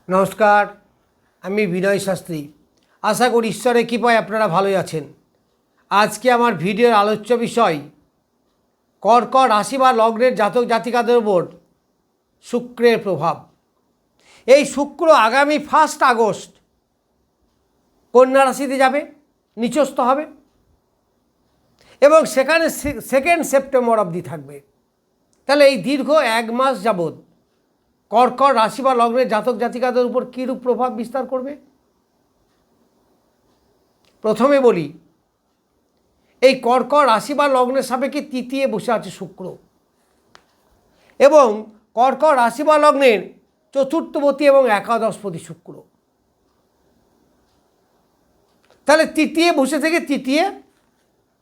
নমস্কার, আমি বিনয় শাস্ত্রী। আশা করি ঈশ্বরের কৃপায় আপনারা ভালোই আছেন। আজকে আমার ভিডিওর আলোচ্য বিষয় কর্কট রাশি বা লগ্নের জাতক জাতিকাদের উপর শুক্রের প্রভাব। এই শুক্র আগামী 1 আগস্ট কন্যা রাশিতে যাবে, নিচস্থ হবে এবং সেখানে 2 সেপ্টেম্বর অবধি থাকবে। তাহলে এই দীর্ঘ 1 মাস যাবৎ কর্কট রাশি বা লগ্নের জাতক জাতিকাদের উপর কীরূপ প্রভাব বিস্তার করবে। প্রথমে বলি, এই কর্কট রাশি বা লগ্নের সাপেক্ষে তৃতীয় বসে আছে শুক্র এবং কর্কট রাশি বা লগ্নের চতুর্থপতি এবং একাদশপতি শুক্র। তাহলে তৃতীয় বসে থেকে তৃতীয়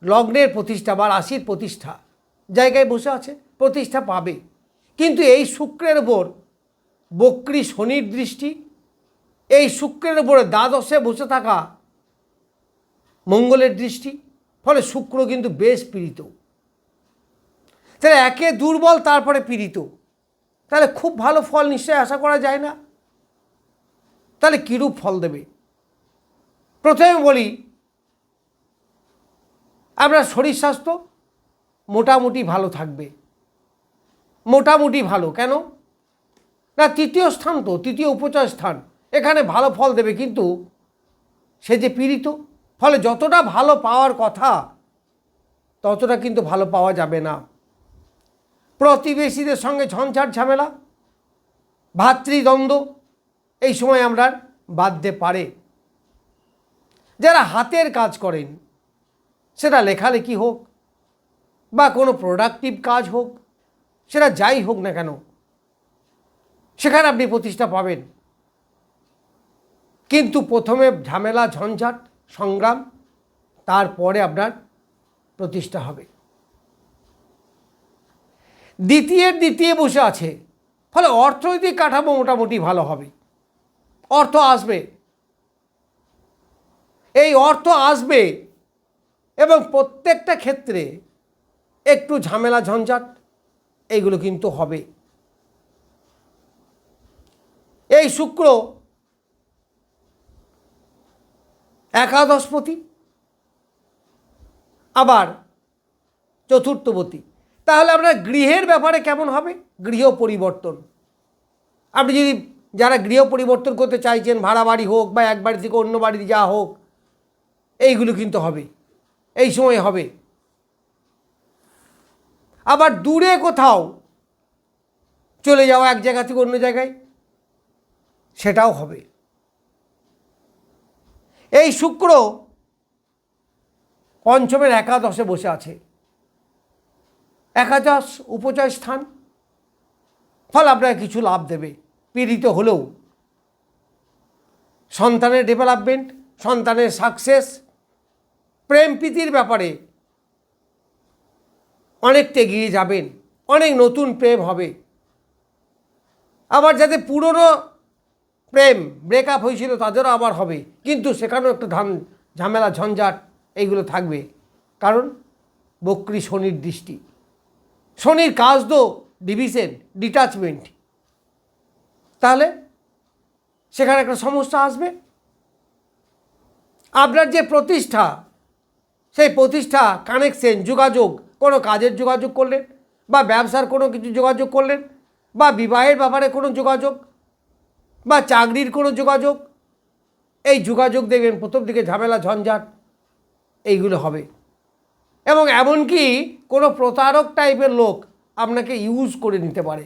লগ্নের প্রতিষ্ঠা বা রাশির প্রতিষ্ঠা জায়গায় বসে আছে, প্রতিষ্ঠা পাবে। কিন্তু এই শুক্রের ওপর বক্রী শনির দৃষ্টি, এই শুক্রের উপরে দ্বাদশে বসে থাকা মঙ্গলের দৃষ্টি, ফলে শুক্র কিন্তু বেশ পীড়িত। তাহলে একে দুর্বল, তারপরে পীড়িত, তাহলে খুব ভালো ফল নিশ্চয়ই আশা করা যায় না। তাহলে কীরূপ ফল দেবে? প্রথমে বলি, আপনার শরীর স্বাস্থ্য মোটামুটি ভালো থাকবে। মোটামুটি ভালো কেন না, তৃতীয় স্থান তো, তৃতীয় উপচয় স্থান, এখানে ভালো ফল দেবে। কিন্তু সে যে পীড়িত, ফলে যতটা ভালো পাওয়ার কথা ততটা কিন্তু ভালো পাওয়া যাবে না। প্রতিবেশীদের সঙ্গে ঝঞ্ঝাট ঝামেলা, ভাতৃদ্বন্দ্ব এই সময় আমরা বাঁধতে পারে। যারা হাতের কাজ করেন, সেটা লেখালেখি হোক বা কোনো প্রোডাক্টিভ কাজ হোক, সেটা যাই হোক না কেন, সেখানে আপনি প্রতিষ্ঠা পাবেন। কিন্তু প্রথমে ঝামেলা, ঝঞ্ঝাট, সংগ্রাম, তারপরে আপনার প্রতিষ্ঠা হবে। দ্বিতীয় বসে আছে, ফলে অর্থনৈতিক কাঠামো মোটামুটি ভালো হবে। অর্থ আসবে, এই অর্থ আসবে এবং প্রত্যেকটা ক্ষেত্রে একটু ঝামেলা ঝঞ্ঝাট এইগুলো কিন্তু হবে। এই শুক্র একাদশপতি, আবার চতুর্থপতি। তাহলে আপনার গৃহের ব্যাপারে কেমন হবে? গৃহ পরিবর্তন। আপনি যদি যারা গৃহ পরিবর্তন করতে চাইছেন, ভাড়া বাড়ি হোক বা এক বাড়ি থেকে অন্য বাড়িতে যাওয়া হোক, এইগুলো কিন্তু হবে, এই সময় হবে। আবার দূরে কোথাও চলে যাওয়া, এক জায়গা থেকে অন্য জায়গায়, সেটাও হবে। এই শুক্র পঞ্চমের একাদশে বসে আছে। একাদশ উপচয় স্থান, ফল আপনার কিছু লাভ দেবে। পীড়িত হলেও সন্তানের ডেভেলপমেন্ট, সন্তানের সাকসেস, প্রেম প্রীতির ব্যাপারে অনেকটা এগিয়ে যাবেন, অনেক নতুন প্রেম হবে। আবার যাদের পুরনো প্রেম ব্রেকআপ হয়েছিল তাদেরও আবার হবে, কিন্তু সেখানেও একটু ঝামেলা ঝঞ্ঝাট এইগুলো থাকবে। কারণ বক্রী শনির দৃষ্টি, শনির কাজ তো ডিভিশন, ডিটাচমেন্ট, তাহলে সেখানে একটা সমস্যা আসবে। আপনার যে প্রতিষ্ঠা, সেই প্রতিষ্ঠা, কানেকশন, যোগাযোগ, কোনো কাজের যোগাযোগ করলেন বা ব্যবসার কোনো কিছু যোগাযোগ করলেন বা বিবাহের ব্যাপারে কোনো যোগাযোগ বা চাকরির কোনো যোগাযোগ, এই যোগাযোগ দেখবেন প্রথম দিকে ঝামেলা ঝঞ্ঝাট এইগুলো হবে। এবং এমনকি কোনো প্রতারক টাইপের লোক আপনাকে ইউজ করে নিতে পারে,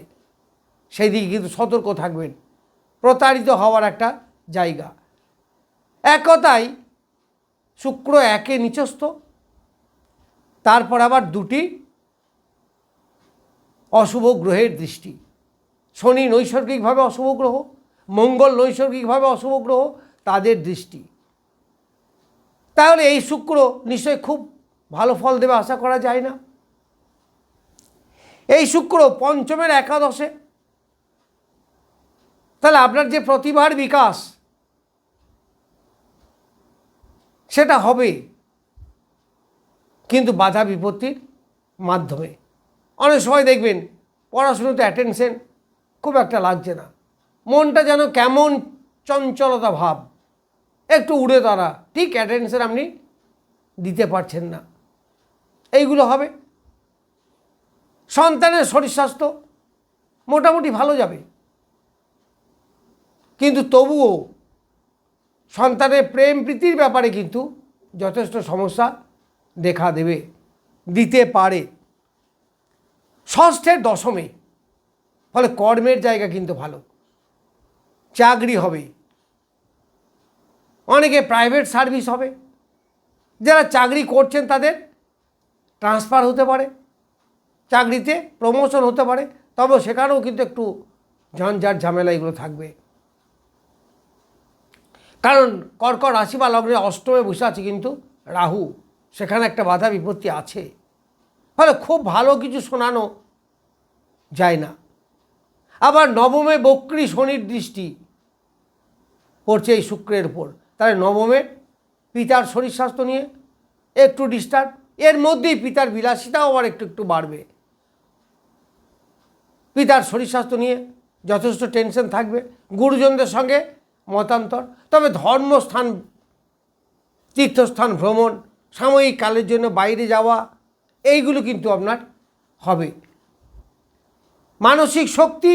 সেই দিকে কিন্তু সতর্ক থাকবেন। প্রতারিত হওয়ার একটা জায়গা। এক কথায় শুক্র একে নিচস্থ, তারপর আবার দুটি অশুভ গ্রহের দৃষ্টি। শনি নৈসর্গিকভাবে অশুভ গ্রহ, মঙ্গল নৈসর্গিকভাবে অশুভ গ্রহ, তাদের দৃষ্টি। তাহলে এই শুক্র নিশ্চয়ই খুব ভালো ফল দেবে আশা করা যায় না। এই শুক্র পঞ্চমের একাদশে, তাহলে আপনার যে প্রতিভার বিকাশ সেটা হবে, কিন্তু বাধা বিপত্তির মাধ্যমে। অনেক সময় দেখবেন পড়াশুনোতে অ্যাটেনশন খুব একটা লাগছে না, মনটা যেন কেমন চঞ্চলতা ভাব, একটু উড়ে দাঁড়া, ঠিক অ্যাটেনশন আপনি দিতে পারছেন না, এইগুলো হবে। সন্তানের শরীর স্বাস্থ্য মোটামুটি ভালো যাবে, কিন্তু তবুও সন্তানের প্রেম প্রীতির ব্যাপারে কিন্তু যথেষ্ট সমস্যা দেখা দিতে পারে। ষষ্ঠের দশমে, ফলে কর্মের জায়গা কিন্তু ভালো, চাকরি হবে, অনেকে প্রাইভেট সার্ভিস হবে, যারা চাকরি করছেন তাদের ট্রান্সফার হতে পারে, চাকরিতে প্রমোশন হতে পারে, তবে সেখানেও কিন্তু একটু ঝঞ্ঝাট ঝামেলা এগুলো থাকবে। কারণ কর্কট রাশি বা লগ্নে অষ্টমে বসে আছে কিন্তু রাহু, সেখানে একটা বাধা বিপত্তি আছে, ফলে খুব ভালো কিছু শোনানো যায় না। আবার নবমে বক্রী শনির দৃষ্টি পড়ছে এই শুক্রের উপর, তাহলে নবমে পিতার শরীর স্বাস্থ্য নিয়ে একটু ডিস্টার্ব, এর মধ্যেই পিতার বিলাসিতাও আবার একটু বাড়বে, পিতার শরীর স্বাস্থ্য নিয়ে যথেষ্ট টেনশন থাকবে, গুরুজনদের সঙ্গে মতান্তর, তবে ধর্মস্থান তীর্থস্থান ভ্রমণ, সাময়িক কালের জন্য বাইরে যাওয়া, এইগুলো কিন্তু আপনার হবে। মানসিক শক্তি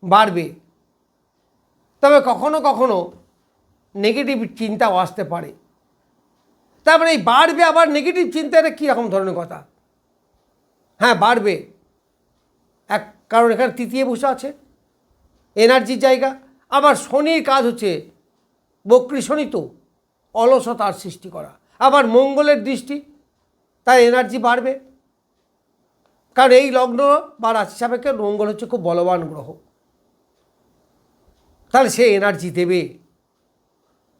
বাড়বে, তবে কখনো কখনো নেগেটিভ চিন্তাও আসতে পারে। তারপরে এই বাড়বে আবার নেগেটিভ চিন্তা, এটা কীরকম ধরনের কথা? হ্যাঁ বাড়বে, কারণ এখানে তৃতীয় বসে আছে, এনার্জির জায়গা। আবার শনির কাজ হচ্ছে, বক্রী শনি তো অলসতার সৃষ্টি করা, আবার মঙ্গলের দৃষ্টি, তার এনার্জি বাড়বে। কারণ এই লগ্ন বা রাশি সাপেক্ষে মঙ্গল হচ্ছে খুব বলবান গ্রহ, তাহলে সে এনার্জি দেবে।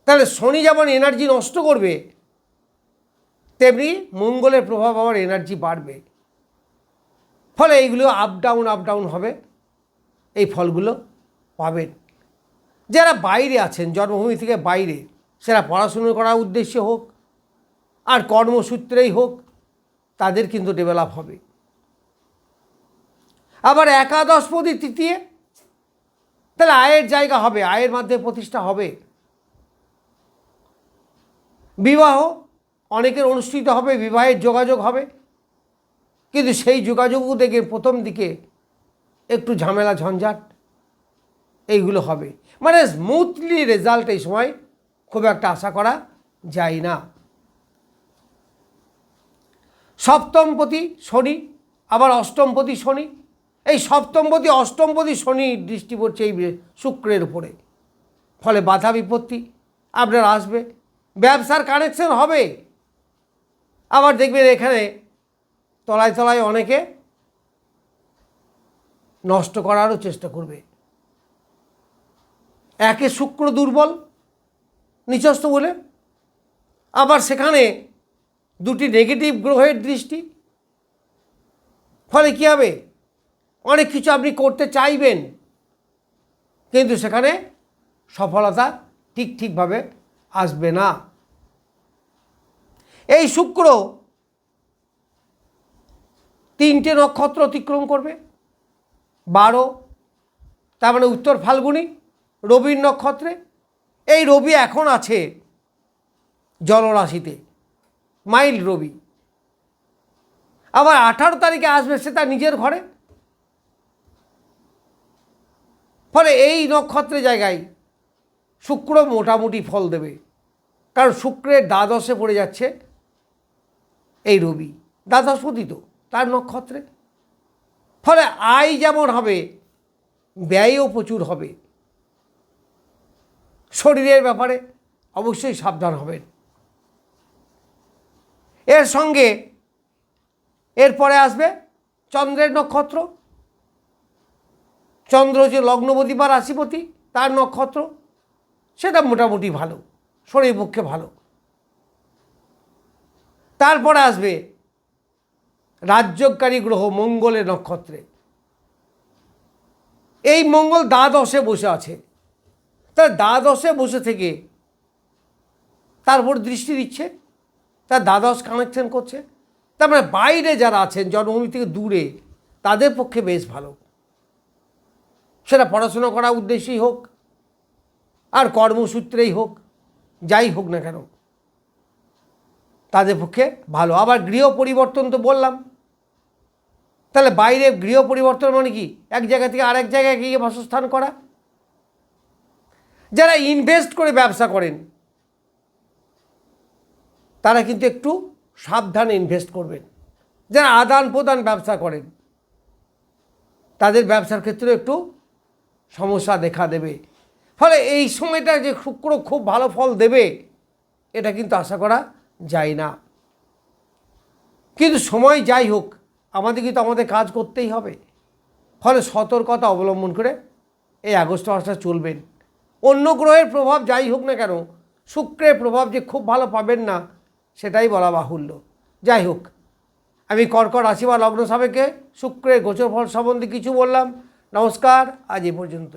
তাহলে শনি যেমন এনার্জি নষ্ট করবে, তেমনি মঙ্গলের প্রভাব আবার এনার্জি বাড়বে, ফলে এইগুলো আপ ডাউন হবে, এই ফলগুলো পাবেন। যারা বাইরে আছেন, জন্মভূমি থেকে বাইরে, সেটা পড়াশুনো করার উদ্দেশ্যে হোক আর কর্মসূত্রেই হোক, তাদের কিন্তু ডেভেলপ হবে। আবার একাদশপতি তৃতীয়, তাহলে আয়ের জায়গা হবে, আয়ের মাধ্যমে প্রতিষ্ঠা হবে। বিবাহ অনেকের অনুষ্ঠিত হবে, বিবাহের যোগাযোগ হবে, কিন্তু সেই যোগাযোগও দেখে প্রথম দিকে একটু ঝামেলা ঝঞ্ঝাট এইগুলো হবে, মানে স্মুথলি রেজাল্ট এই সময় খুব একটা আশা করা যায় না। সপ্তমপতি শনি, আবার অষ্টমপতি শনি, এই সপ্তমপতি অষ্টমপতি শনি দৃষ্টি পড়ছে এই শুক্রের উপরে, ফলে বাধা বিপত্তি আপনার আসবে, ব্যবসার কানেকশন হবে। আবার দেখবেন এখানে তলায় তলায় অনেকে নষ্ট করারও চেষ্টা করবে। একে শুক্র দুর্বল নিচস্থ বলে, আবার সেখানে দুটি নেগেটিভ গ্রহের দৃষ্টি, ফলে কী হবে, অনেক কিছু আপনি করতে চাইবেন, কিন্তু সেখানে সফলতা ঠিকভাবে আসবে না। এই শুক্র 3টে নক্ষত্র অতিক্রম করবে, 12, তার মানে উত্তর ফাল্গুনী, রবির নক্ষত্রে। এই রবি এখন আছে জলরাশিতে, মাইল রবি। আবার 18 তারিখে আসবে সে তার নিজের ঘরে, ফলে এই নক্ষত্রের জায়গায় শুক্র মোটামুটি ফল দেবে, কারণ শুক্রের দ্বাদশে পড়ে যাচ্ছে এই রবি, দ্বাদশপতি তো তার নক্ষত্রে, ফলে আয় যেমন হবে, ব্যয়ও প্রচুর হবে। শরীরের ব্যাপারে অবশ্যই সাবধান হবেন। এর সঙ্গে এরপরে আসবে চন্দ্রের নক্ষত্র, চন্দ্র যে লগ্নপতি বা রাশিপতি, তার নক্ষত্র, সেটা মোটামুটি ভালো, শরীর পক্ষে ভালো। তারপরে আসবে রাজ্যকারী গ্রহ মঙ্গলের নক্ষত্রে, এই মঙ্গল দ্বাদশে বসে আছে, তার দ্বাদশে বসে থেকে তারপর দৃষ্টি দিচ্ছে, তার দ্বাদশ কানেকশন করছে, তার মানে বাইরে যারা আছেন জন্মভূমি থেকে দূরে, তাদের পক্ষে বেশ ভালো। সেটা পড়াশোনা করার উদ্দেশ্যেই হোক আর কর্মসূত্রেই হোক, যাই হোক না কেন তাদের পক্ষে ভালো। আবার গৃহ পরিবর্তন তো বললাম, তাহলে বাইরে গৃহ পরিবর্তন মানে কি? এক জায়গা থেকে আরেক জায়গায় গিয়ে বাসস্থান করা। যারা ইনভেস্ট করে ব্যবসা করেন তারা কিন্তু একটু সাবধানে ইনভেস্ট করবেন। যারা আদান প্রদান ব্যবসা করেন তাদের ব্যবসার ক্ষেত্রে একটু সমস্যা দেখা দেবে। ফলে এই সময়টা যে শুক্র খুব ভালো ফল দেবে এটা কিন্তু আশা করা যায় না। কিন্তু সময় যাই হোক, আমাদের কিন্তু আমাদের কাজ করতেই হবে। ফলে সতর্কতা অবলম্বন করে এই আগস্ট মাসটা চলবেন। অন্য গ্রহের প্রভাব যাই হোক না কেন, শুক্রের প্রভাব যে খুব ভালো পাবেন না সেটাই বলা বাহুল্য। যাই হোক, আমি কর্কট রাশি বা লগ্ন সাপেক্ষে শুক্রের গোচর ফল সম্বন্ধে কিছু বললাম। নমস্কার, আজ এ পর্যন্ত।